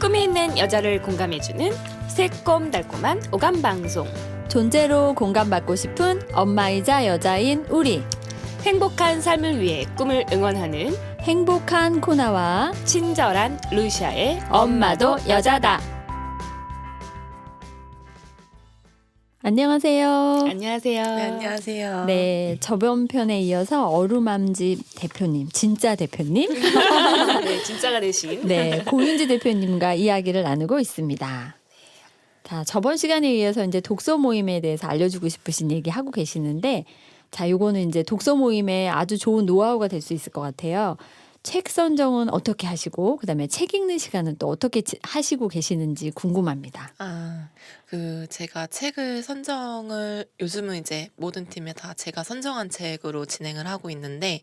꿈이 있는 여자를 공감해주는 새콤달콤한 오감방송. 존재로 공감받고 싶은 엄마이자 여자인 우리. 행복한 삶을 위해 꿈을 응원하는 행복한 코나와 친절한 루시아의 엄마도 여자다. 안녕하세요. 안녕하세요. 네, 안녕하세요. 네, 저번 편에 이어서 어루맘집 대표님, 진짜 대표님, 네, 진짜가 되신. 네, 고윤지 대표님과 이야기를 나누고 있습니다. 자, 저번 시간에 이어서 이제 독서 모임에 대해서 알려주고 싶으신 얘기 하고 계시는데, 자, 요거는 이제 독서 모임에 아주 좋은 노하우가 될 수 있을 것 같아요. 책 선정은 어떻게 하시고, 그다음에 책 읽는 시간은 또 어떻게 하시고 계시는지 궁금합니다. 제가 책을 선정을 요즘은 이제 모든 팀에 다 제가 선정한 책으로 진행을 하고 있는데,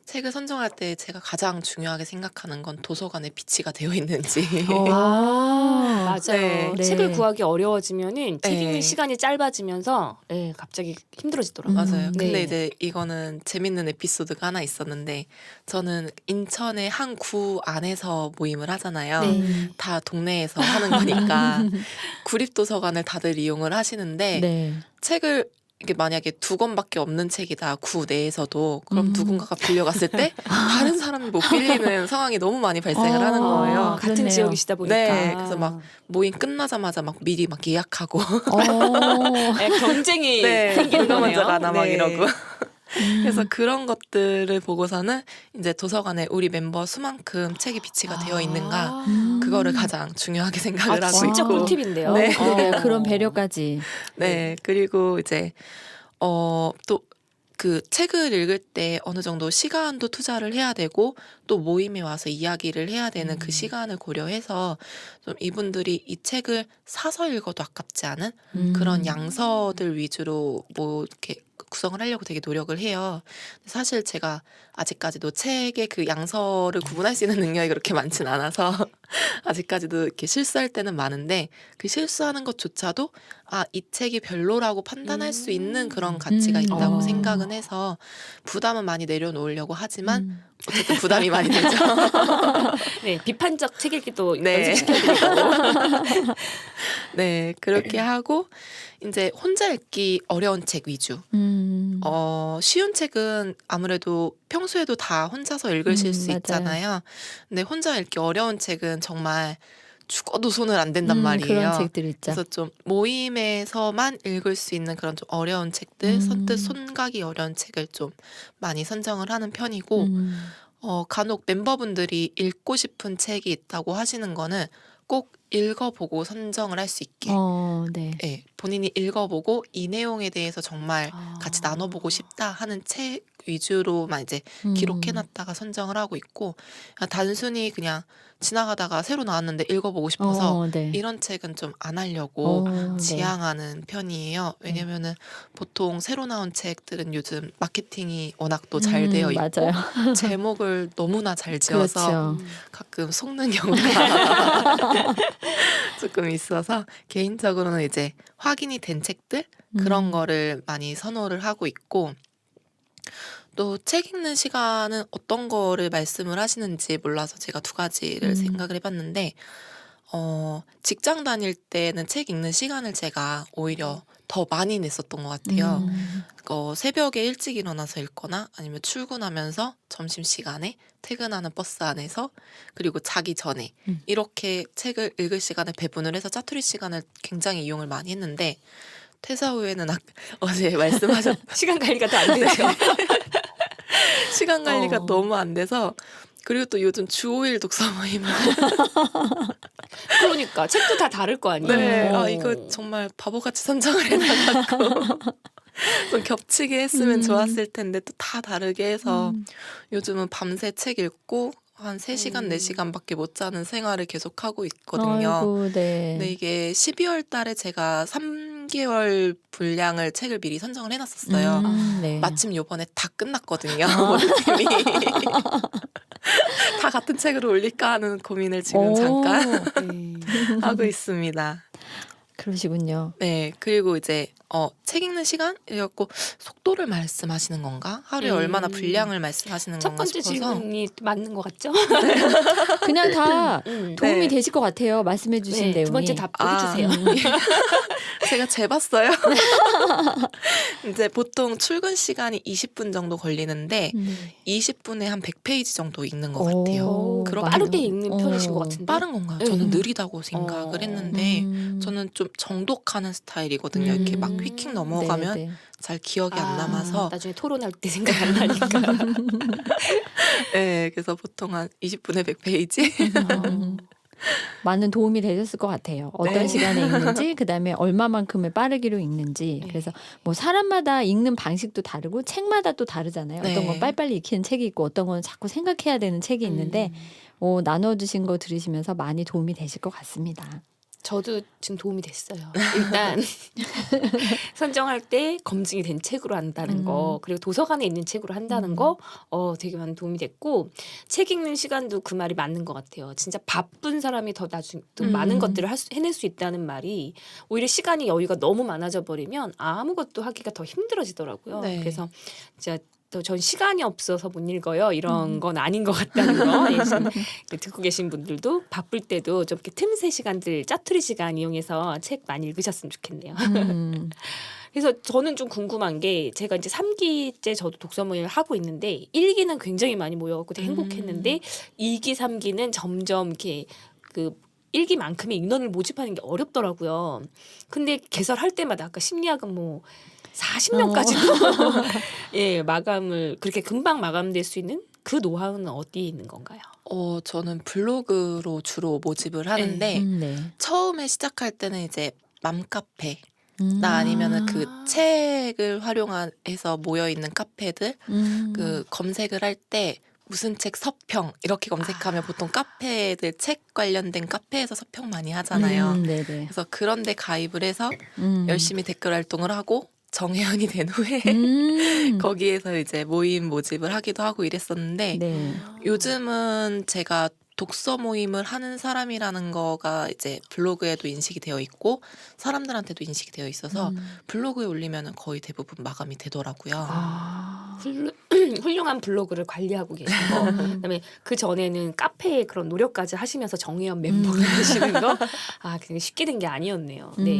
책을 선정할 때 제가 가장 중요하게 생각하는 건 도서관에 비치가 되어 있는지. 맞아요. 네. 책을 구하기 어려워지면은 책 읽는 네. 시간이 짧아지면서 갑자기 힘들어지더라고요. 맞아요. 네. 근데 이제 이거는 재밌는 에피소드가 하나 있었는데, 저는 인천의 한 구 안에서 모임을 하잖아요. 네. 다 동네에서 하는 거니까 구립도서관을 다들 이용을 하시는데, 네. 책을 이게 만약에 2권밖에 없는 책이다, 구 내에서도. 그럼 누군가가 빌려갔을 때 다른 사람이 못 빌리는 상황이 너무 많이 발생을 하는 거예요. 같은 그렇네요. 지역이시다 보니까. 네, 그래서 막 모임 끝나자마자 막 미리 막 예약하고 경쟁이 네, 생기는 누가 거네요. 먼저 가나 막 네. 이러고. 그래서 그런 것들을 보고서는 이제 도서관에 우리 멤버 수만큼 책이 비치가 되어 있는가, 그거를 가장 중요하게 생각을 하고 진짜 있고. 꿀팁인데요. 네. 그런 배려까지. 네, 그리고 이제 또 그 책을 읽을 때 어느 정도 시간도 투자를 해야 되고, 또 모임에 와서 이야기를 해야 되는 그 시간을 고려해서 좀 이분들이 이 책을 사서 읽어도 아깝지 않은 그런 양서들 위주로 뭐 이렇게 구성을 하려고 되게 노력을 해요. 사실 제가 아직까지도 책의 그 양서를 구분할 수 있는 능력이 그렇게 많진 않아서 아직까지도 이렇게 실수할 때는 많은데, 그 실수하는 것조차도 이 책이 별로라고 판단할 수 있는 그런 가치가 있다고 생각은 해서 부담은 많이 내려놓으려고 하지만 어쨌든 부담이 많이 되죠. 네, 비판적 책 읽기도 네. 연습시켜드리고. 네, 그렇게 하고 이제 혼자 읽기 어려운 책 위주. 쉬운 책은 아무래도 평소에도 다 혼자서 읽으실 수 맞아요. 있잖아요. 근데 혼자 읽기 어려운 책은 정말 죽어도 손을 안 댄단 말이에요. 그런 책들 있죠. 그래서 좀 모임에서만 읽을 수 있는 그런 좀 어려운 책들, 선뜻 손가기 어려운 책을 좀 많이 선정을 하는 편이고, 간혹 멤버분들이 읽고 싶은 책이 있다고 하시는 거는 꼭 읽어보고 선정을 할 수 있게. 네. 네, 본인이 읽어보고 이 내용에 대해서 정말 같이 나눠보고 싶다 하는 책 위주로만 이제 기록해놨다가 선정을 하고 있고, 단순히 그냥 지나가다가 새로 나왔는데 읽어보고 싶어서 네. 이런 책은 좀 안 하려고 네. 지향하는 편이에요. 왜냐면은 보통 새로 나온 책들은 요즘 마케팅이 워낙 또 잘 되어 있고 맞아요. 제목을 너무나 잘 지어서 그렇죠. 가끔 속는 경우가 조금 있어서, 개인적으로는 이제 확인이 된 책들 그런 거를 많이 선호를 하고 있고, 또 책 읽는 시간은 어떤 거를 말씀을 하시는지 몰라서 제가 2가지를 생각을 해봤는데, 직장 다닐 때는 책 읽는 시간을 제가 오히려 더 많이 냈었던 것 같아요. 새벽에 일찍 일어나서 읽거나 아니면 출근하면서 점심시간에 퇴근하는 버스 안에서, 그리고 자기 전에 이렇게 책을 읽을 시간을 배분을 해서 짜투리 시간을 굉장히 이용을 많이 했는데, 퇴사 후에는 어제 말씀하셨 시간 관리가 더 안 되죠. 시간 관리가 너무 안 돼서, 그리고 또 요즘 주 5일 독서 모임을 그러니까 책도 다 다를 거 아니에요. 네, 이거 정말 바보같이 선정을 해놔갖고 좀 겹치게 했으면 좋았을 텐데 또 다 다르게 해서 요즘은 밤새 책 읽고 한 3시간, 4시간밖에 못 자는 생활을 계속하고 있거든요. 아이고, 네. 근데 이게 12월 달에 제가 3개월 분량을 책을 미리 선정을 해놨었어요. 네. 마침 요번에 다 끝났거든요. 모든 팀이. 다 같은 책으로 올릴까 하는 고민을 지금 잠깐 네. 하고 있습니다. 그러시군요. 네, 그리고 이제 책 읽는 시간 이래갖고 속도를 말씀하시는 건가? 하루에 얼마나 음. 분량을 말씀하시는 첫 건가 번째 싶어서 질문이 맞는 것 같죠? 그냥 다 음. 도움이 네. 되실 것 같아요. 말씀해 주신 네, 내용이. 두 번째 답도 아. 해주세요. 제가 재봤어요. 이제 보통 출근 시간이 20분 정도 걸리는데 20분에 한 100페이지 정도 읽는 것 같아요. 오, 그렇게 빠르게 읽는 편이신 것 어. 같은데. 빠른 건가요? 네. 저는 느리다고 생각을 했는데 음. 저는 좀 정독하는 스타일이거든요. 이렇게 막 휙휙 넘어가면 네, 네. 잘 기억이 안 남아서 나중에 토론할 때 생각 안 나니까. 네, 그래서 보통 한 20분에 100페이지? 많은 도움이 되셨을 것 같아요. 어떤 네. 시간에 읽는지, 그다음에 얼마만큼의 빠르기로 읽는지. 네. 그래서 뭐 사람마다 읽는 방식도 다르고 책마다 또 다르잖아요. 어떤 건 네. 빨리빨리 익히는 책이 있고 어떤 건 자꾸 생각해야 되는 책이 있는데 나눠주신 거 들으시면서 많이 도움이 되실 것 같습니다. 저도 지금 도움이 됐어요. 일단 선정할 때 검증이 된 책으로 한다는 거, 그리고 도서관에 있는 책으로 한다는 거, 되게 많은 도움이 됐고, 책 읽는 시간도 그 말이 맞는 것 같아요. 진짜 바쁜 사람이 더 나중 또 많은 것들을 해낼 수 있다는 말이, 오히려 시간이 여유가 너무 많아져 버리면 아무것도 하기가 더 힘들어지더라고요. 네. 그래서 진짜 전 시간이 없어서 못 읽어요. 이런 건 아닌 것 같다는 거. 예, 지금 듣고 계신 분들도 바쁠 때도 좀 이렇게 틈새 시간들, 짜투리 시간 이용해서 책 많이 읽으셨으면 좋겠네요. 그래서 저는 좀 궁금한 게, 제가 이제 3기째 저도 독서 모임을 하고 있는데 1기는 굉장히 많이 모여갖고 되게 행복했는데 2기, 3기는 점점 이렇게 그 1기만큼의 인원을 모집하는 게 어렵더라고요. 근데 개설할 때마다 아까 심리학은 뭐 40명까지도 예, 마감을 그렇게 금방 마감될 수 있는 그 노하우는 어디에 있는 건가요? 저는 블로그로 주로 모집을 하는데 네. 처음에 시작할 때는 이제 맘카페 음. 나 아니면은 그 책을 활용해서 모여 있는 카페들 그 검색을 할 때 무슨 책 서평 이렇게 검색하면 보통 카페들 책 관련된 카페에서 서평 많이 하잖아요. 네네. 그래서 그런데 가입을 해서 열심히 댓글 활동을 하고 정회원이 된 후에 거기에서 이제 모임 모집을 하기도 하고 이랬었는데 네. 요즘은 제가 독서 모임을 하는 사람이라는 거가 이제 블로그에도 인식이 되어 있고 사람들한테도 인식이 되어 있어서 블로그에 올리면 거의 대부분 마감이 되더라고요. 아. 훌륭한 블로그를 관리하고 계신 거, 그다음에 그 전에는 카페에 그런 노력까지 하시면서 정회원 멤버가 되시는 거, 그게 쉽게 된 게 아니었네요. 네.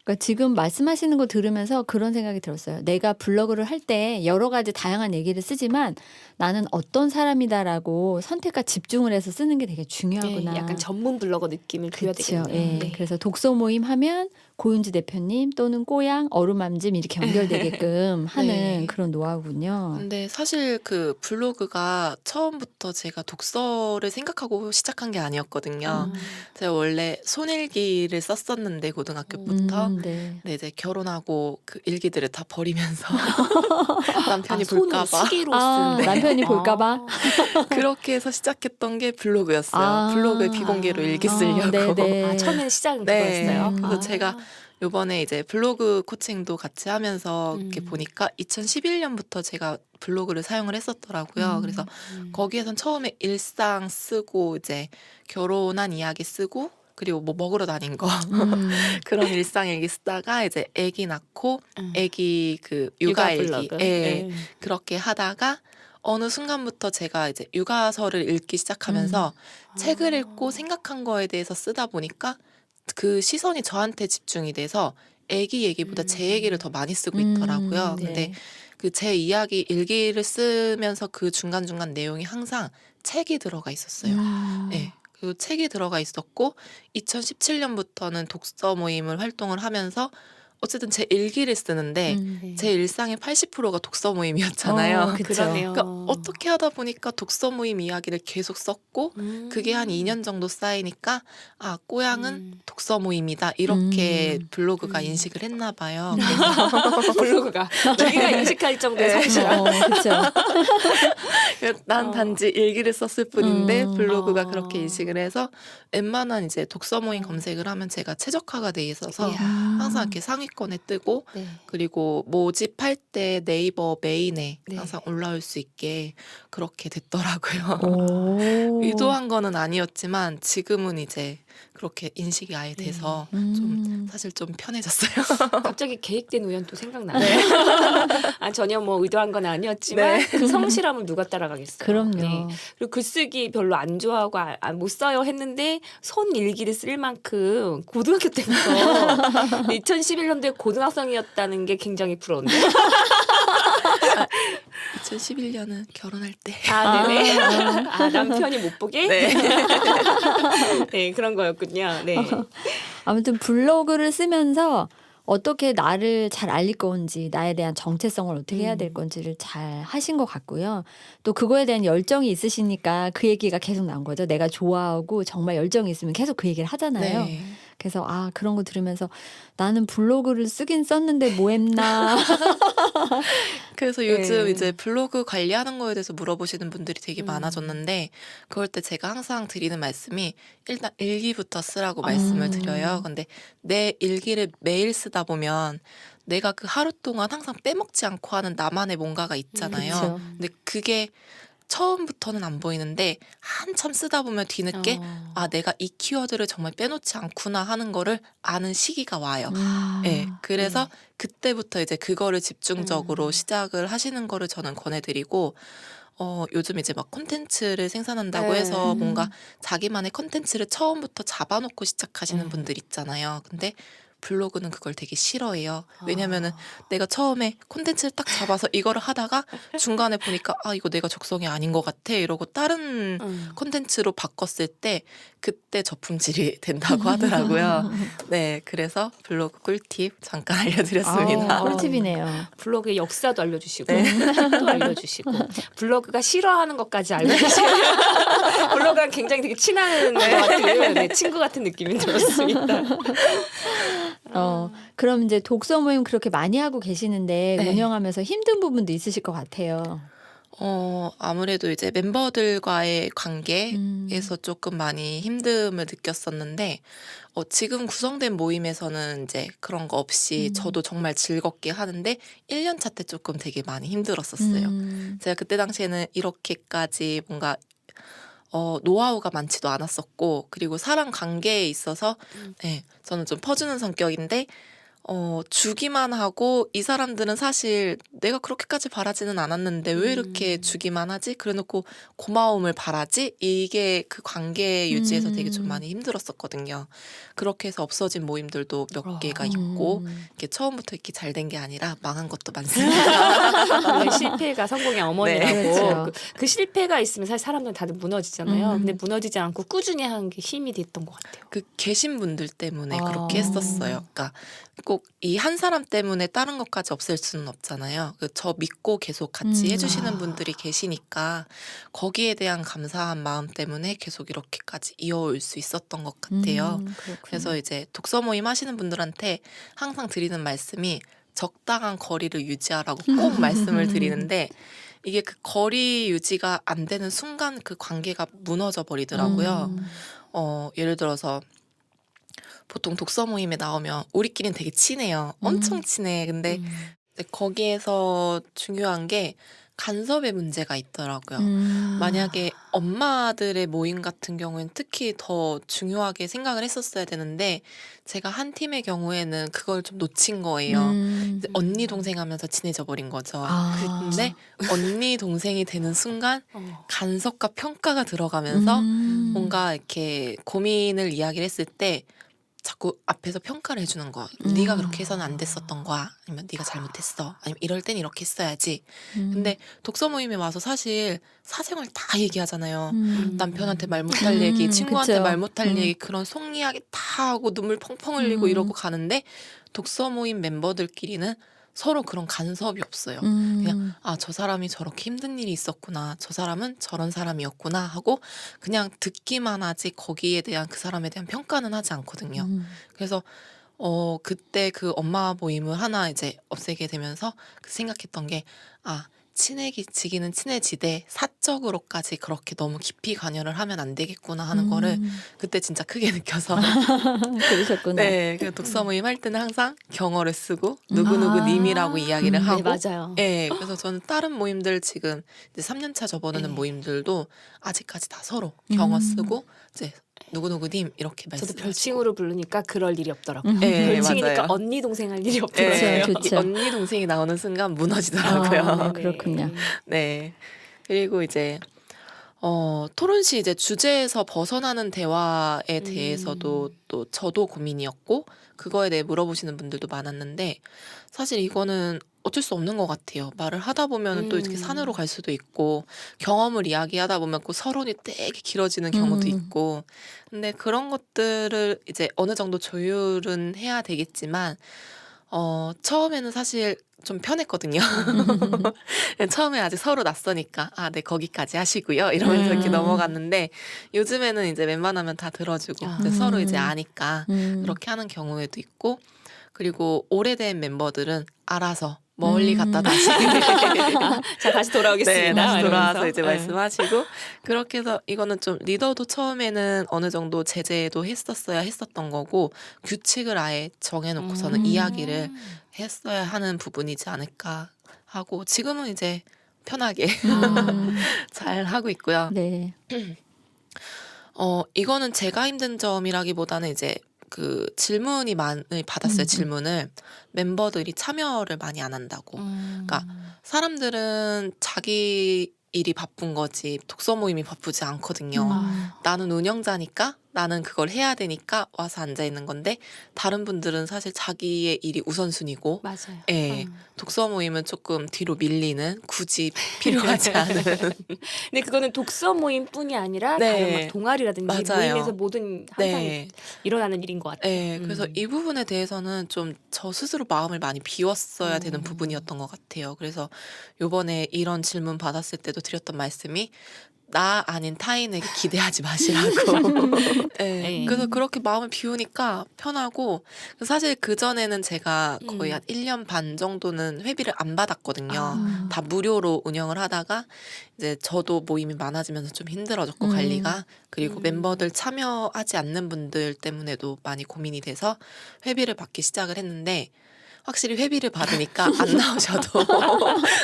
그러니까 지금 말씀하시는 거 들으면서 그런 생각이 들었어요. 내가 블로그를 할 때 여러 가지 다양한 얘기를 쓰지만 나는 어떤 사람이다라고 선택과 집중을 해서 쓰는 게 되게 중요하구나. 네, 약간 전문 블로거 느낌을 줘야 그렇죠. 되겠네요. 예. 네. 그래서 독서 모임 하면 고윤주 대표님 또는 꼬양, 어루맘짐 이렇게 연결되게끔 하는 네. 그런 노하우군요. 근데 사실 그 블로그가 처음부터 제가 독서를 생각하고 시작한 게 아니었거든요. 제가 원래 손일기를 썼었는데 고등학교부터 네. 근데 이제 결혼하고 그 일기들을 다 버리면서 남편이 손을 볼까봐 수기로 아, 쓴. 남편이 볼까봐? 그렇게 해서 시작했던 게 블로그였어요. 아. 블로그에 비공개로 일기 쓰려고. 네네. 처음에는 시작은 네. 그거였어요. 그래서 제가 요번에 이제 블로그 코칭도 같이 하면서 이렇게 보니까 2011년부터 제가 블로그를 사용을 했었더라고요. 그래서 거기에선 처음에 일상 쓰고 이제 결혼한 이야기 쓰고 그리고 뭐 먹으러 다닌 거 그런 일상 일기 쓰다가 이제 아기 낳고 아기 그 육아 일기 블로그. 예, 그렇게 하다가 어느 순간부터 제가 이제 육아서를 읽기 시작하면서 책을 읽고 생각한 거에 대해서 쓰다 보니까 그 시선이 저한테 집중이 돼서 아기 얘기보다 제 얘기를 더 많이 쓰고 있더라고요. 네. 근데 그 제 이야기 일기를 쓰면서 그 중간중간 내용이 항상 책이 들어가 있었어요. 네. 그리고 책이 들어가 있었고 2017년부터는 독서 모임을 활동을 하면서 어쨌든 제 일기를 쓰는데 제 일상의 80%가 독서 모임이었잖아요. 그쵸. 그러네요. 그러니까 어떻게 하다 보니까 독서 모임 이야기를 계속 썼고 그게 한 2년 정도 쌓이니까 꼬양은 독서 모임이다 이렇게 블로그가 인식을 했나 봐요. 블로그가 자기가 인식할 정도의 성실한. 그렇죠. 그래서 난 단지 일기를 썼을 뿐인데 블로그가 그렇게 인식을 해서 웬만한 이제 독서 모임 검색을 하면 제가 최적화가 돼 있어서 이야. 항상 이렇게 상위권에 뜨고 네. 그리고 모집할 때 네이버 메인에 네. 항상 올라올 수 있게 그렇게 됐더라고요. 오. 의도한 거는 아니었지만 지금은 이제 그렇게 인식이 아예 돼서 음. 좀 사실 좀 편해졌어요. 갑자기 계획된 우연 또 생각나네. 아, 전혀 뭐 의도한 건 아니었지만 네. 그 성실함을 누가 따라가겠어요. 그럼요. 네. 그리고 글쓰기 별로 안 좋아하고 못 써요 했는데 손 일기를 쓸 만큼 고등학교 때부터 2011년도에 고등학생이었다는 게 굉장히 부러운데. 2011년은 결혼할 때. 아, 네네. 아, 남편이 못 보게? 네. 네, 그런 거였군요. 네. 아무튼 블로그를 쓰면서 어떻게 나를 잘 알릴 건지, 나에 대한 정체성을 어떻게 해야 될 건지를 잘 하신 것 같고요. 또 그거에 대한 열정이 있으시니까 그 얘기가 계속 나온 거죠. 내가 좋아하고 정말 열정이 있으면 계속 그 얘기를 하잖아요. 네. 그래서 그런 거 들으면서 나는 블로그를 쓰긴 썼는데 뭐 했나. 그래서 요즘 네. 이제 블로그 관리하는 거에 대해서 물어보시는 분들이 되게 많아졌는데 그럴 때 제가 항상 드리는 말씀이 일단 일기부터 쓰라고 말씀을 드려요. 근데 내 일기를 매일 쓰다 보면 내가 그 하루 동안 항상 빼먹지 않고 하는 나만의 뭔가가 있잖아요. 그쵸. 근데 그게 처음부터는 안 보이는데 한참 쓰다 보면 뒤늦게 내가 이 키워드를 정말 빼놓지 않구나 하는 거를 아는 시기가 와요. 네, 그래서 그때부터 이제 그거를 집중적으로 시작을 하시는 거를 저는 권해드리고 요즘 이제 막 콘텐츠를 생산한다고 네. 해서 뭔가 자기만의 콘텐츠를 처음부터 잡아놓고 시작하시는 네. 분들 있잖아요. 근데 블로그는 그걸 되게 싫어해요. 왜냐면은 내가 처음에 콘텐츠를 딱 잡아서 이거를 하다가 중간에 보니까 이거 내가 적성이 아닌 것 같아 이러고 다른 콘텐츠로 바꿨을 때 그때 저품질이 된다고 하더라고요. 네, 그래서 블로그 꿀팁 잠깐 알려드렸습니다. 꿀팁이네요. 블로그의 역사도 알려주시고 네. 또 알려주시고 블로그가 싫어하는 것까지 알려주시고 블로그랑 굉장히 되게 친한 것 같은 친구 같은 느낌이 들었습니다. 그럼 이제 독서 모임 그렇게 많이 하고 계시는데 네. 운영하면서 힘든 부분도 있으실 것 같아요. 아무래도 이제 멤버들과의 관계에서 조금 많이 힘듦을 느꼈었는데, 지금 구성된 모임에서는 이제 그런 거 없이 저도 정말 즐겁게 하는데, 1년 차 때 조금 되게 많이 힘들었었어요. 제가 그때 당시에는 이렇게까지 뭔가 노하우가 많지도 않았었고, 그리고 사람 관계에 있어서, 네, 저는 좀 퍼주는 성격인데, 주기만 하고 이 사람들은 사실 내가 그렇게까지 바라지는 않았는데 왜 이렇게 주기만 하지? 그래놓고 고마움을 바라지? 이게 그 관계 유지에서 되게 좀 많이 힘들었었거든요. 그렇게 해서 없어진 모임들도 몇 개가 있고 이게 처음부터 이렇게 잘 된 게 아니라 망한 것도 많습니다. 원래 실패가 성공의 어머니라고. 네. 그렇죠. 그 실패가 있으면 사실 사람들은 다들 무너지잖아요. 근데 무너지지 않고 꾸준히 하는 게 힘이 됐던 것 같아요. 그 계신 분들 때문에 그렇게 했었어요. 그러니까 꼭 이 한 사람 때문에 다른 것까지 없앨 수는 없잖아요. 저 믿고 계속 같이 해주시는 분들이 계시니까 거기에 대한 감사한 마음 때문에 계속 이렇게까지 이어올 수 있었던 것 같아요. 그래서 이제 독서 모임 하시는 분들한테 항상 드리는 말씀이 적당한 거리를 유지하라고 꼭 말씀을 드리는데 이게 그 거리 유지가 안 되는 순간 그 관계가 무너져 버리더라고요. 예를 들어서 보통 독서 모임에 나오면 우리끼리는 되게 친해요. 엄청 친해. 근데 이제 거기에서 중요한 게 간섭의 문제가 있더라고요. 만약에 엄마들의 모임 같은 경우에는 특히 더 중요하게 생각을 했었어야 되는데 제가 한 팀의 경우에는 그걸 좀 놓친 거예요. 이제 언니 동생 하면서 친해져 버린 거죠. 근데 언니 동생이 되는 순간 간섭과 평가가 들어가면서 뭔가 이렇게 고민을 이야기를 했을 때 자꾸 앞에서 평가를 해주는 거야. 네가 그렇게 해서는 안 됐었던 거야. 아니면 네가 잘못했어. 아니면 이럴 땐 이렇게 했어야지. 근데 독서 모임에 와서 사실 사생활 다 얘기하잖아요. 남편한테 말 못할 얘기, 친구한테 그쵸. 말 못할 얘기, 그런 속 이야기 다 하고 눈물 펑펑 흘리고 이러고 가는데 독서 모임 멤버들끼리는 서로 그런 간섭이 없어요. 그냥 저 사람이 저렇게 힘든 일이 있었구나. 저 사람은 저런 사람이었구나 하고 그냥 듣기만 하지 거기에 대한 그 사람에 대한 평가는 하지 않거든요. 그래서 그때 그 엄마 모임을 하나 이제 없애게 되면서 생각했던 게 친해지기는 친해지되 사적 사적으로까지 그렇게 너무 깊이 관여를 하면 안 되겠구나 하는 거를 그때 진짜 크게 느껴서 그러셨구나. 네, 그 독서 모임 할 때는 항상 경어를 쓰고 누구누구 아. 님이라고 이야기를 네, 하고 맞아요. 네, 그래서 저는 다른 모임들 지금 이제 3년차 접어드는 네. 모임들도 아직까지 다 서로 경어 쓰고 이제 누구누구님 이렇게 저도 말씀하시고 별칭으로 부르니까 그럴 일이 없더라고요. 네, 별칭이니까 맞아요. 언니 동생 할 일이 없더라고요. 그쵸, 좋죠. 이 언니 동생이 나오는 순간 무너지더라고요. 아, 그렇군요. 네. 그리고 이제 토론 시 이제 주제에서 벗어나는 대화에 대해서도 또 저도 고민이었고 그거에 대해 물어보시는 분들도 많았는데 사실 이거는 어쩔 수 없는 것 같아요. 말을 하다 보면은 또 이렇게 산으로 갈 수도 있고 경험을 이야기하다 보면 그 서론이 되게 길어지는 경우도 있고 근데 그런 것들을 이제 어느 정도 조율은 해야 되겠지만 처음에는 사실 좀 편했거든요. 처음에 아직 서로 낯서니까 아, 네 거기까지 하시고요 이러면서 이렇게 넘어갔는데 요즘에는 이제 웬만하면 다 들어주고 이제 서로 이제 아니까 그렇게 하는 경우에도 있고 그리고 오래된 멤버들은 알아서 멀리 갔다 다시 자 다시 돌아오겠습니다. 네, 다시 돌아와서 이러면서. 이제 네. 말씀하시고 그렇게 해서 이거는 좀 리더도 처음에는 어느 정도 제재도 했었던 거고 규칙을 아예 정해놓고서는 이야기를 했어야 하는 부분이지 않을까 하고 지금은 이제 편하게 잘 하고 있고요. 네. 이거는 제가 힘든 점이라기보다는 이제 그 질문이 많이 받았어요. 질문을 멤버들이 참여를 많이 안 한다고. 그러니까 사람들은 자기 일이 바쁜 거지 독서 모임이 바쁘지 않거든요. 나는 운영자니까 나는 그걸 해야 되니까 와서 앉아 있는 건데 다른 분들은 사실 자기의 일이 우선순위고 맞아요. 예, 독서 모임은 조금 뒤로 밀리는 굳이 필요하지 않은 근데 그거는 독서 모임뿐이 아니라 네. 다른 막 동아리라든지 맞아요. 모임에서 모든 항상 네. 일어나는 일인 것 같아요. 네, 그래서 이 부분에 대해서는 좀 저 스스로 마음을 많이 비웠어야 되는 부분이었던 것 같아요. 그래서 요번에 이런 질문 받았을 때도 드렸던 말씀이 나 아닌 타인에게 기대하지 마시라고. 네, 네. 그래서 그렇게 마음을 비우니까 편하고 사실 그전에는 제가 거의 한 1년 반 정도는 회비를 안 받았거든요. 다 무료로 운영을 하다가 이제 저도 모임이 많아지면서 좀 힘들어졌고 관리가 그리고 멤버들 참여하지 않는 분들 때문에도 많이 고민이 돼서 회비를 받기 시작을 했는데 확실히 회비를 받으니까 안 나오셔도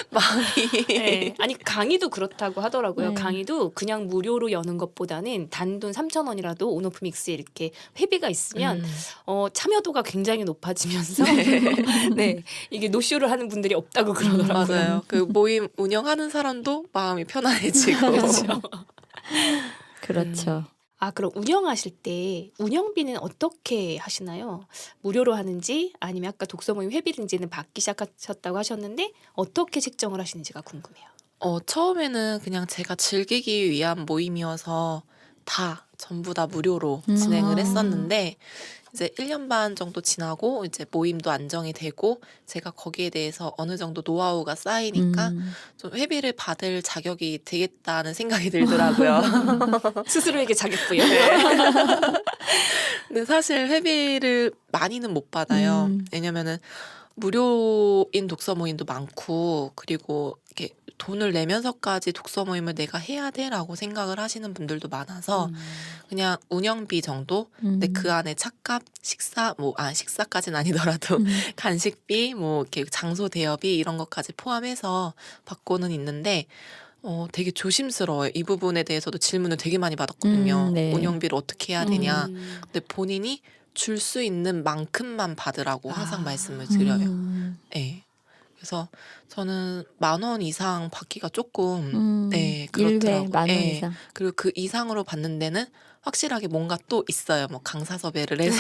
마음이 네. 아니 강의도 그렇다고 하더라고요. 네. 강의도 그냥 무료로 여는 것보다는 단돈 3,000원이라도 온오프믹스에 이렇게 회비가 있으면 참여도가 굉장히 높아지면서 네. 이게 노쇼를 하는 분들이 없다고 그러더라고요. 맞아요. 그 모임 운영하는 사람도 마음이 편안해지고 그렇죠. 아, 그럼 운영하실 때 운영비는 어떻게 하시나요? 무료로 하는지 아니면 아까 독서 모임 회비인지는 받기 시작하셨다고 하셨는데 어떻게 책정을 하시는지가 궁금해요. 처음에는 그냥 제가 즐기기 위한 모임이어서 다 전부 다 무료로 진행을 했었는데 이제 1년 반 정도 지나고 이제 모임도 안정이 되고 제가 거기에 대해서 어느 정도 노하우가 쌓이니까 좀 회비를 받을 자격이 되겠다는 생각이 들더라고요. 스스로에게 자격부여. 근데 사실 회비를 많이는 못 받아요. 왜냐면은 무료인 독서 모임도 많고 그리고 이렇게 돈을 내면서까지 독서 모임을 내가 해야 돼라고 생각을 하시는 분들도 많아서 그냥 운영비 정도 근데 그 안에 차값 식사 식사까지는 아니더라도 간식비 뭐 이렇게 장소 대여비 이런 것까지 포함해서 받고는 있는데 되게 조심스러워요. 이 부분에 대해서도 질문을 되게 많이 받았거든요. 네. 운영비를 어떻게 해야 되냐. 근데 본인이 줄 수 있는 만큼만 받으라고 항상 말씀을 드려요. 네. 그래서 저는 10,000원 이상 받기가 조금 네, 1회 그렇더라고요. 10,000원 네. 이상. 그리고 그 이상으로 받는 데는 확실하게 뭔가 또 있어요. 뭐 강사 섭외를 해서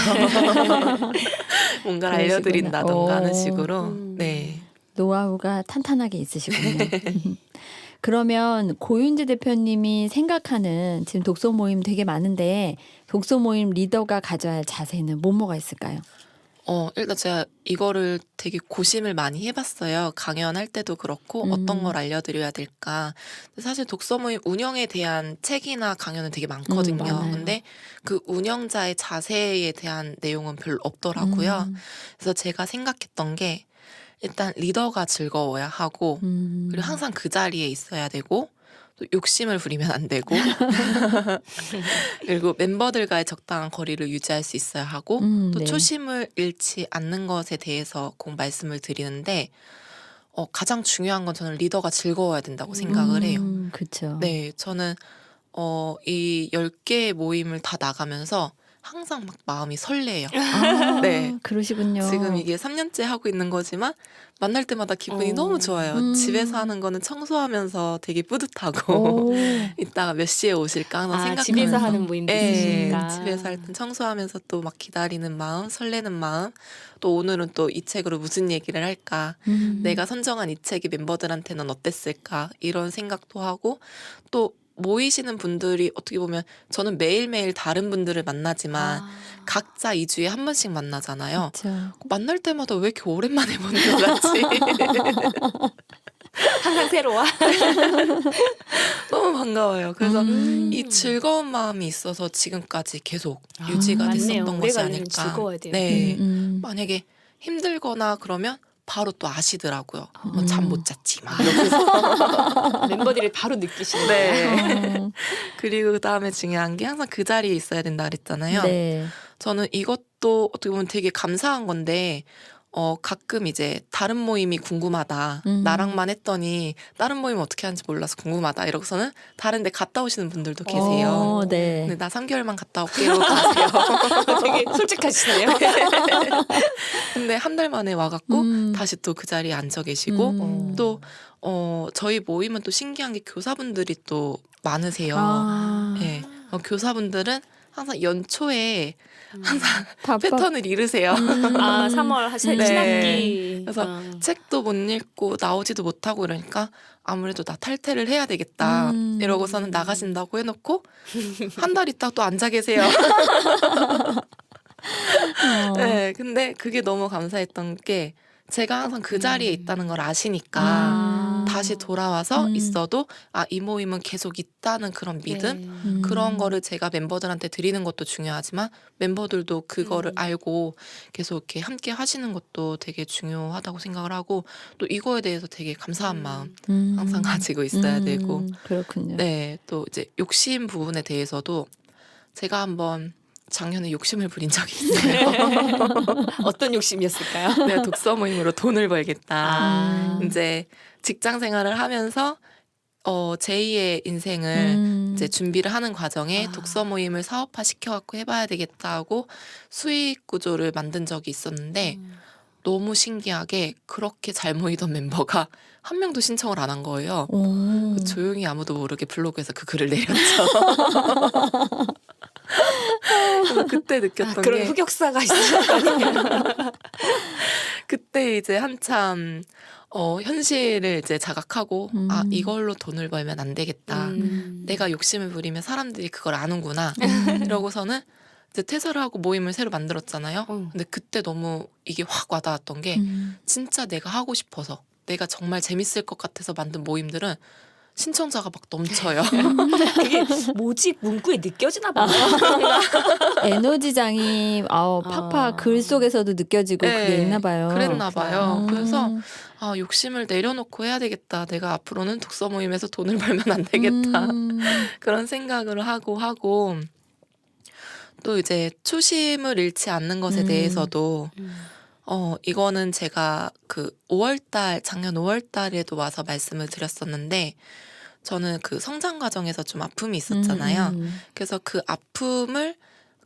뭔가를 그러시구나. 알려드린다던가 하는 오. 식으로 네. 노하우가 탄탄하게 있으시군요. 그러면 고윤지 대표님이 생각하는 지금 독서 모임 되게 많은데 독서 모임 리더가 가져야 할 자세는 뭐가 있을까요? 일단 제가 이거를 되게 고심을 많이 해봤어요. 강연할 때도 그렇고 어떤 걸 알려드려야 될까. 근데 사실 독서 모임 운영에 대한 책이나 강연은 되게 많거든요. 많아요. 근데 그 운영자의 자세에 대한 내용은 별로 없더라고요. 그래서 제가 생각했던 게 일단 리더가 즐거워야 하고 그리고 항상 그 자리에 있어야 되고 또 욕심을 부리면 안 되고 그리고 멤버들과의 적당한 거리를 유지할 수 있어야 하고 또 네. 초심을 잃지 않는 것에 대해서 꼭 말씀을 드리는데 가장 중요한 건 저는 리더가 즐거워야 된다고 생각을 해요. 그렇죠. 네, 저는 이 10개의 모임을 다 나가면서 항상 막 마음이 설레요. 아, 네. 그러시군요. 지금 이게 3년째 하고 있는 거지만 만날 때마다 기분이 어. 너무 좋아요. 집에서 하는 거는 청소하면서 되게 뿌듯하고 오. 이따가 몇 시에 오실까 항상 생각하면서 집에서 하는 모임도 있으시니까. 집에서 할 땐 청소하면서 또 막 기다리는 마음, 설레는 마음, 또 오늘은 또 이 책으로 무슨 얘기를 할까, 내가 선정한 이 책이 멤버들한테는 어땠을까 이런 생각도 하고 또 모이시는 분들이 어떻게 보면 저는 매일매일 다른 분들을 만나지만 각자 2주에 한 번씩 만나잖아요. 그렇죠. 만날 때마다 왜 이렇게 오랜만에 보는 것 같지? 항상 새로워. 너무 반가워요. 그래서 음. 이 즐거운 마음이 있어서 지금까지 계속 유지가 맞네요. 됐었던 것이 오래 가려면 아닐까. 즐거워야 돼요. 네. 만약에 만약에 힘들거나 그러면 바로 또 아시더라고요. 음. 잠 못 잤지 막 이러면서. 멤버들이 바로 느끼시는 네. 어, 그리고 그다음에 중요한 게 항상 그 자리에 있어야 된다 그랬잖아요. 네. 저는 이것도 어떻게 보면 되게 감사한 건데 가끔 이제 다른 모임이 궁금하다. 나랑만 했더니 다른 모임 어떻게 하는지 몰라서 궁금하다. 이러고서는 다른 데 갔다 오시는 분들도 계세요. 네. 근데 나 3개월만 갔다 올게 이러고 가세요. 되게 솔직하시네요. 근데 한 달 만에 와갖고 음. 다시 또 그 자리에 앉아 계시고 또 저희 모임은 또 신기한 게 교사분들이 또 많으세요. 아, 네. 교사분들은 항상 연초에 항상 바빠. 패턴을 잃으세요. 3월 네. 신학기. 그래서 책도 못 읽고 나오지도 못하고 이러니까 아무래도 나 탈퇴를 해야 되겠다. 이러고서는 나가신다고 해놓고 한 달 있다 또 앉아 계세요. 네, 근데 그게 너무 감사했던 게 제가 항상 그 자리에 있다는 걸 아시니까 다시 돌아와서 있어도 이 모임은 계속 있다는 그런 믿음? 그런 거를 제가 멤버들한테 드리는 것도 중요하지만 멤버들도 그거를 알고 계속 이렇게 함께 하시는 것도 되게 중요하다고 생각을 하고 또 이거에 대해서 되게 감사한 마음 항상 가지고 있어야 되고 그렇군요. 네, 또 이제 욕심 부분에 대해서도 제가 한번 작년에 욕심을 부린 적이 있어요. 어떤 욕심이었을까요? 내가 독서 모임으로 돈을 벌겠다. 음. 이제 직장 생활을 하면서 제2의 인생을 이제 준비를 하는 과정에 독서 모임을 사업화 시켜갖고 해봐야 되겠다 하고 수익 구조를 만든 적이 있었는데 너무 신기하게 그렇게 잘 모이던 멤버가 한 명도 신청을 안 한 거예요. 오. 조용히 아무도 모르게 블로그에서 그 글을 내렸죠. 그래서 그때 느꼈던 그런 게 흑역사가 있으셨군요. 그때 이제 한참 현실을 이제 자각하고 이걸로 돈을 벌면 안 되겠다. 내가 욕심을 부리면 사람들이 그걸 아는구나. 이러고서는 이제 퇴사를 하고 모임을 새로 만들었잖아요. 근데 그때 너무 이게 확 와닿았던 게 진짜 내가 하고 싶어서 내가 정말 재밌을 것 같아서 만든 모임들은 신청자가 막 넘쳐요. 그게 모집 문구에 느껴지나 봐요. 에너지장이 팍팍 글 속에서도 느껴지고 그게 네, 있나 봐요. 그랬나 봐요. 그래서 음. 욕심을 내려놓고 해야 되겠다. 내가 앞으로는 독서 모임에서 돈을 벌면 안 되겠다. 그런 생각을 하고 또 이제 초심을 잃지 않는 것에 대해서도 이거는 제가 그 작년 5월 달에도 와서 말씀을 드렸었는데 저는 그 성장 과정에서 좀 아픔이 있었잖아요. 그래서 그 아픔을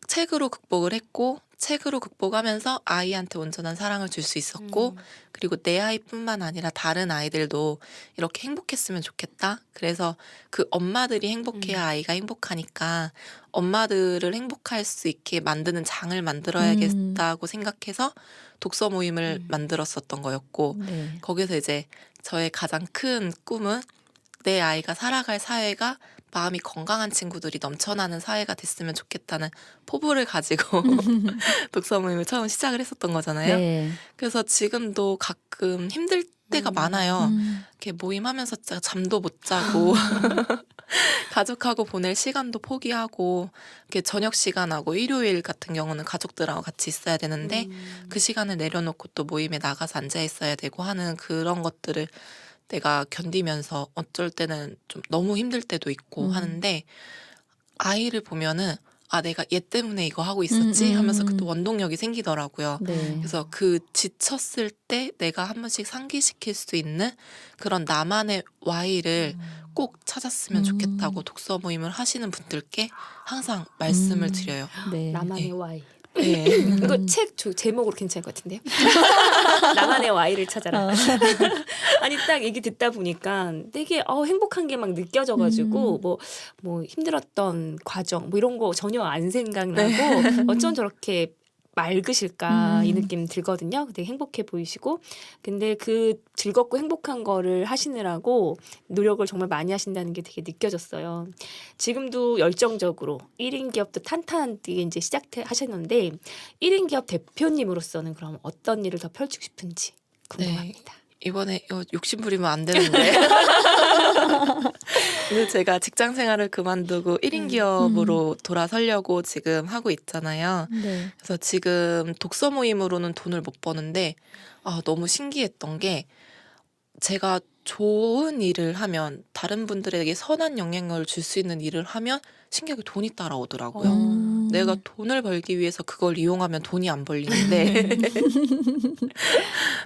책으로 극복을 했고 책으로 극복하면서 아이한테 온전한 사랑을 줄 수 있었고 그리고 내 아이뿐만 아니라 다른 아이들도 이렇게 행복했으면 좋겠다. 그래서 그 엄마들이 행복해야 아이가 행복하니까 엄마들을 행복할 수 있게 만드는 장을 만들어야겠다고 생각해서 독서 모임을 만들었었던 거였고 네. 거기서 이제 저의 가장 큰 꿈은 내 아이가 살아갈 사회가 마음이 건강한 친구들이 넘쳐나는 사회가 됐으면 좋겠다는 포부를 가지고 독서 모임을 처음 시작을 했었던 거잖아요. 네. 그래서 지금도 가끔 힘들 때가 많아요. 이렇게 모임하면서 진짜 잠도 못 자고 가족하고 보낼 시간도 포기하고 이렇게 저녁 시간하고 일요일 같은 경우는 가족들하고 같이 있어야 되는데 그 시간을 내려놓고 또 모임에 나가서 앉아 있어야 되고 하는 그런 것들을 내가 견디면서 어쩔 때는 좀 너무 힘들 때도 있고 하는데 아이를 보면은 아 내가 얘 때문에 이거 하고 있었지 하면서 또 원동력이 생기더라고요. 네. 그래서 그 지쳤을 때 내가 한 번씩 상기시킬 수 있는 그런 나만의 Y를 꼭 찾았으면 좋겠다고 독서 모임을 하시는 분들께 항상 말씀을 드려요. 네. 나만의 네. Y. 네. 이거 책 제목으로 괜찮을 것 같은데요? 나만의 Y를 찾아라. 아니 딱 얘기 듣다 보니까 되게 행복한 게 막 느껴져가지고 뭐 힘들었던 과정 뭐 이런 거 전혀 안 생각나고 어쩜 저렇게 맑으실까 이 느낌 들거든요. 되게 행복해 보이시고 근데 그 즐겁고 행복한 거를 하시느라고 노력을 정말 많이 하신다는 게 되게 느껴졌어요. 지금도 열정적으로 1인 기업도 탄탄하게 이제 시작하셨는데 1인 기업 대표님으로서는 그럼 어떤 일을 더 펼치고 싶은지 궁금합니다. 이번에 이거 욕심 부리면 안 되는데. 그래서 제가 직장 생활을 그만두고 1인 기업으로 돌아서려고 지금 하고 있잖아요. 네. 그래서 지금 독서 모임으로는 돈을 못 버는데 너무 신기했던 게 제가 좋은 일을 하면 다른 분들에게 선한 영향을 줄 수 있는 일을 하면 신기하게 돈이 따라오더라고요. 내가 돈을 벌기 위해서 그걸 이용하면 돈이 안 벌리는데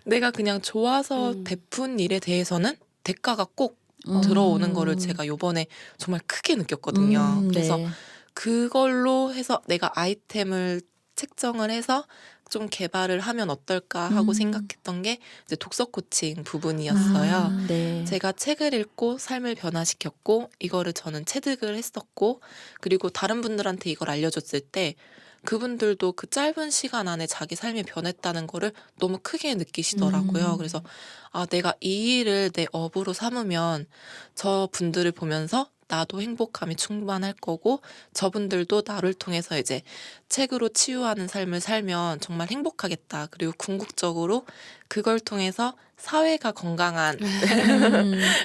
내가 그냥 좋아서 베푼 일에 대해서는 대가가 꼭 들어오는 거를 제가 요번에 정말 크게 느꼈거든요. 그래서 네. 그걸로 해서 내가 아이템을 책정을 해서 좀 개발을 하면 어떨까 하고 생각했던 게 이제 독서 코칭 부분이었어요. 네. 제가 책을 읽고 삶을 변화시켰고 이거를 저는 체득을 했었고 그리고 다른 분들한테 이걸 알려줬을 때 그분들도 그 짧은 시간 안에 자기 삶이 변했다는 거를 너무 크게 느끼시더라고요. 그래서 내가 이 일을 내 업으로 삼으면 저 분들을 보면서 나도 행복함이 충만할 거고 저분들도 나를 통해서 이제 책으로 치유하는 삶을 살면 정말 행복하겠다. 그리고 궁극적으로 그걸 통해서 사회가 건강한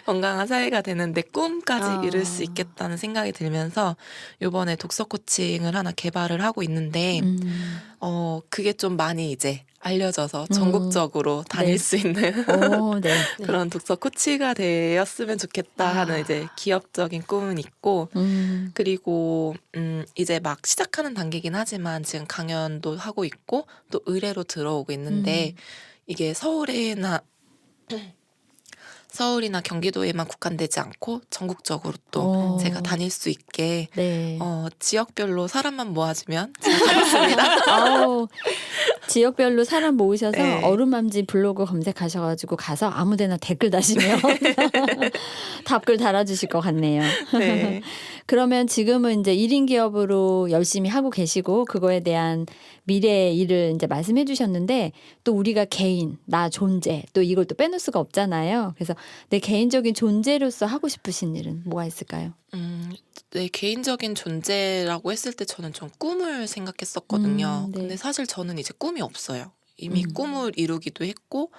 건강한 사회가 되는 내 꿈까지 이룰 수 있겠다는 생각이 들면서 이번에 독서 코칭을 하나 개발을 하고 있는데 그게 좀 많이 이제 알려져서 전국적으로 다닐 네. 수 있는 네. 그런 독서 코치가 되었으면 좋겠다 하는 이제 기업적인 꿈은 있고 그리고 이제 막 시작하는 단계긴 하지만 지금 강연도 하고 있고 또 의뢰로 들어오고 있는데 이게 서울이나 경기도에만 국한되지 않고 전국적으로 또 제가 다닐 수 있게 네. 지역별로 사람만 모아주면 제가 가겠습니다. 지역별로 사람 모으셔서 네. 어루맘지 블로그 검색하셔가지고 가서 아무데나 댓글 다시면 답글 달아주실 것 같네요. 네. 그러면 지금은 이제 1인 기업으로 열심히 하고 계시고 그거에 대한 미래의 일을 이제 말씀해 주셨는데 또 우리가 개인, 나 존재 또 이걸 또 빼놓을 수가 없잖아요. 그래서 내 개인적인 존재로서 하고 싶으신 일은 뭐가 있을까요? 내 개인적인 존재라고 했을 때 저는 좀 꿈을 생각했었거든요. 네. 근데 사실 저는 이제 꿈이 없어요. 이미 꿈을 이루기도 했고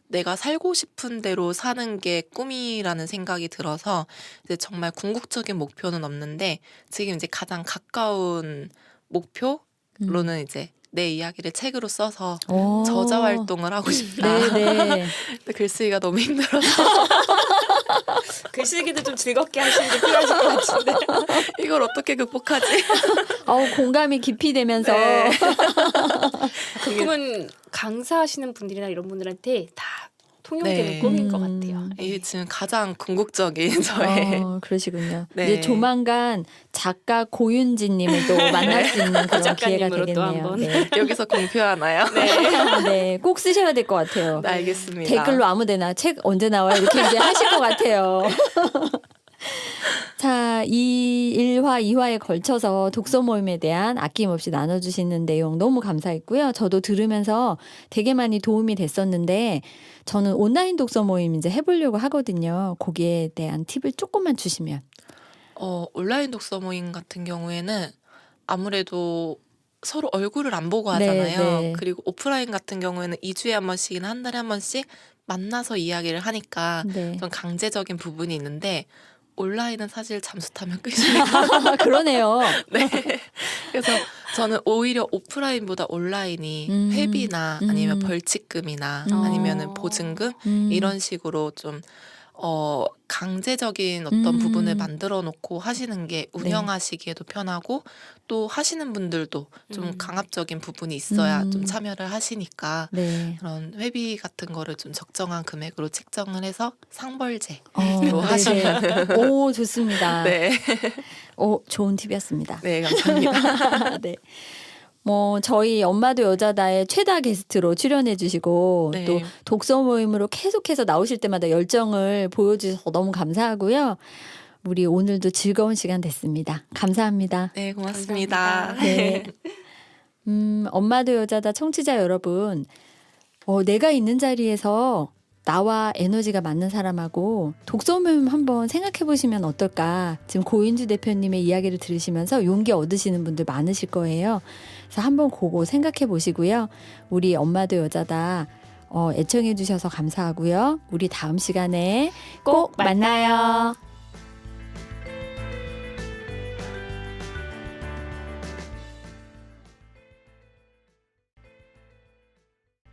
내가 살고 싶은 대로 사는 게 꿈이라는 생각이 들어서 이제 정말 궁극적인 목표는 없는데 지금 이제 가장 가까운 목표로는 이제 내 이야기를 책으로 써서 저자 활동을 하고 싶다. 네네. 근데 글쓰기가 너무 힘들어서 글쓰기도 좀 즐겁게 하시는 게 필요하실 것 같은데. 이걸 어떻게 극복하지? 공감이 깊이 되면서 네. 그 꿈은 강사하시는 분들이나 이런 분들한테 다 통용되는 네. 꿈인 것 같아요. 이게 지금 가장 궁극적인 저의 그러시군요. 네. 이제 조만간 작가 고윤지님을 또 만날 수 있는 그런 기회가 작가님으로 또 되겠네요. 한번. 네. 여기서 공표하나요? 네, 꼭 쓰셔야 될 것 같아요. 네, 알겠습니다. 댓글로 아무데나 책 언제 나와요 이렇게 이제 하실 것 같아요. 자, 이 1화, 2화에 걸쳐서 독서 모임에 대한 아낌없이 나눠주시는 내용 너무 감사했고요. 저도 들으면서 되게 많이 도움이 됐었는데 저는 온라인 독서 모임 이제 해보려고 하거든요. 거기에 대한 팁을 조금만 주시면. 온라인 독서 모임 같은 경우에는 아무래도 서로 얼굴을 안 보고 네, 하잖아요. 네. 그리고 오프라인 같은 경우에는 2주에 한 번씩이나 한 달에 한 번씩 만나서 이야기를 하니까 네. 좀 강제적인 부분이 있는데 온라인은 사실 잠수 타면 끝이니까. 그러네요. 네. 그래서 저는 오히려 오프라인보다 온라인이 회비나 아니면 벌칙금이나 아니면은 보증금 이런 식으로 좀 강제적인 어떤 부분을 음. 만들어 놓고 하시는 게 운영하시기에도 편하고 또 하시는 분들도 좀 강압적인 부분이 있어야 좀 참여를 하시니까 네. 그런 회비 같은 거를 좀 적정한 금액으로 책정을 해서 상벌제로 네네. 하시면 오, 좋습니다. 네. 오, 좋은 팁이었습니다. 네, 감사합니다. 네. 뭐 저희 엄마도 여자다의 최다 게스트로 출연해 주시고 네. 또 독서 모임으로 계속해서 나오실 때마다 열정을 보여주셔서 너무 감사하고요. 우리 오늘도 즐거운 시간 됐습니다. 감사합니다. 네, 고맙습니다. 감사합니다. 네. 엄마도 여자다 청취자 여러분, 내가 있는 자리에서 나와 에너지가 맞는 사람하고 독서 모임 한번 생각해 보시면 어떨까. 지금 고인주 대표님의 이야기를 들으시면서 용기 얻으시는 분들 많으실 거예요. 그래서 한번 그거 생각해 보시고요. 우리 엄마도 여자다 애청해 주셔서 감사하고요. 우리 다음 시간에 꼭 만나요.